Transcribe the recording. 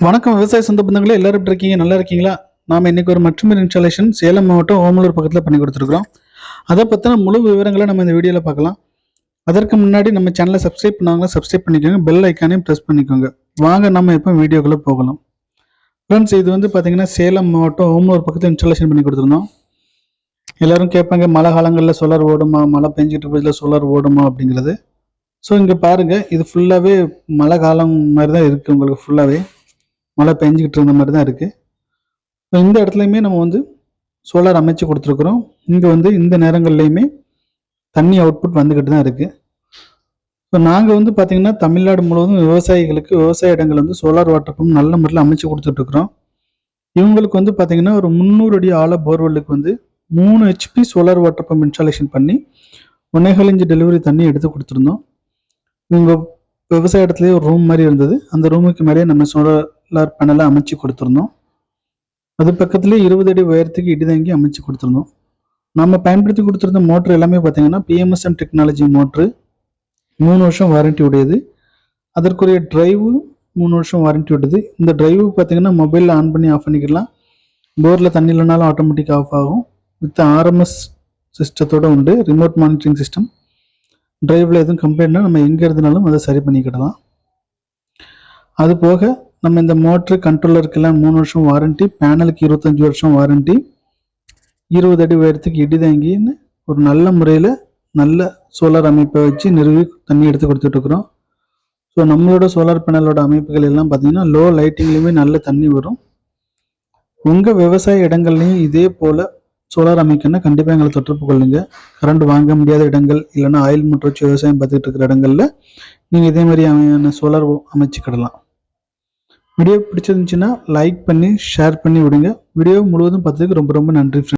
வணக்கம் விவசாய சொந்த பந்தங்களே, எல்லாரும் எப்படி இருக்கீங்க? நல்லா இருக்கீங்களா? நாம இன்னைக்கு ஒரு மற்றொரு இன்ஸ்டாலேஷன் சேலம் மாவட்டம் ஓமலூர் பக்கத்தில் பண்ணி கொடுத்துருக்கோம். அதை பற்றின முழு விவரங்களை நம்ம இந்த வீடியோவில் பார்க்கலாம். அதற்கு முன்னாடி நம்ம சேனலை சப்ஸ்கிரைப் பண்ணாங்களா சப்ஸ்கிரைப் பண்ணிக்கோங்க, பெல் ஐக்கானையும் ப்ரெஸ் பண்ணிக்கோங்க. வாங்க நம்ம இப்போ வீடியோக்குள்ளே போகலாம். ஃப்ரெண்ட்ஸ், இது வந்து பார்த்தீங்கன்னா சேலம் மாவட்டம் ஓமலூர் பக்கத்தில் இன்ஸ்டாலேஷன் பண்ணி கொடுத்துருந்தோம். எல்லாரும் கேட்பாங்க, மழை காலங்களில் சோலார் ஓடுமா, மழை பெஞ்சிட்டு இருக்கிறதுல சோலார் ஓடுமா அப்படிங்கிறது. ஸோ இங்கே பாருங்கள், இது ஃபுல்லாகவே மழை காலம் மாதிரி தான் இருக்குது. உங்களுக்கு ஃபுல்லாகவே மழை பெஞ்சிக்கிட்டு இருந்த மாதிரி தான் இருக்குது. ஸோ இந்த இடத்துலையுமே நம்ம வந்து சோலார் அமைச்சு கொடுத்துருக்குறோம். இங்கே வந்து இந்த நேரங்கள்லையுமே தண்ணி அவுட்புட் வந்துக்கிட்டு தான் இருக்குது. ஸோ நாங்கள் வந்து பார்த்திங்கன்னா தமிழ்நாடு முழுவதும் விவசாயிகளுக்கு விவசாய இடங்கள் வந்து சோலார் வாட்டர் பம்ப் நல்ல முறையில் அமைச்சு கொடுத்துட்ருக்குறோம். இவங்களுக்கு வந்து பார்த்திங்கன்னா ஒரு 300 அடி ஆழ போர்வெல்லுக்கு வந்து 3 HP solar water pump installation பண்ணி 1.5 இன்ச் டெலிவரி தண்ணி எடுத்து கொடுத்துருந்தோம். இவங்க விவசாய இடத்துலேயே ஒரு ரூம் மாதிரி இருந்தது. அந்த ரூமுக்கு மேலேயே நம்ம சோலார் பேனலை அமைச்சு கொடுத்துருந்தோம். அது பக்கத்துலேயே 20 அடி உயரத்துக்கு இடிதாங்கி அமைச்சு கொடுத்துருந்தோம். நம்ம பயன்படுத்தி கொடுத்துருந்த மோட்ரு எல்லாமே பார்த்தீங்கன்னா PMSM டெக்னாலஜி மோட்ரு, 3 வருஷம் வாரண்டி உடையது. அதற்குரிய டிரைவு 3 வருஷம் வாரண்டி உடையது. இந்த டிரைவு பார்த்தீங்கன்னா மொபைலில் ஆன் பண்ணி ஆஃப் பண்ணிக்கலாம். போரில் தண்ணி இல்லைனாலும் ஆட்டோமேட்டிக் ஆஃப் ஆகும். வித் RMS சிஸ்டத்தோடு உண்டு. Remote monitoring system. டிரைவில் எதுவும் கம்ப்ளைண்ட்னா நம்ம எங்கே இருந்தாலும் அதை சரி பண்ணிக்கிடலாம். அது போக நம்ம இந்த மோட்ரு கண்ட்ரோலருக்கெல்லாம் 3 வருஷம் வாரண்டி, பேனலுக்கு 25 வருஷம் வாரண்டி, 20 அடி உயரத்துக்கு இடிதாங்கின்னு ஒரு நல்ல முறையில் நல்ல சோலார் அமைப்பை வச்சு நிறுவி தண்ணி எடுத்து கொடுத்துட்ருக்குறோம். ஸோ நம்மளோட சோலார் பேனலோட அமைப்புகள் எல்லாம் பார்த்திங்கன்னா லோ லைட்டிங்லேயுமே நல்ல தண்ணி வரும். உங்கள் விவசாய இடங்கள்லையும் இதே போல் சோலார் அமைக்கணும்னா கண்டிப்பாக எங்களை தொடர்பு கொள்ளுங்கள். கரண்ட் வாங்க முடியாத இடங்கள் இல்லைன்னா ஆயில் மோட்டர் வச்சு விவசாயம் பார்த்துட்டு இருக்கிற இடங்களில் நீங்கள் இதே மாதிரியான சோலார் அமைச்சுக்கிடலாம். வீடியோ பிடிச்சிருந்துச்சுன்னா லைக் பண்ணி ஷேர் பண்ணி விடுங்க. வீடியோ முழுவதும் பார்த்ததுக்கு ரொம்ப ரொம்ப நன்றி.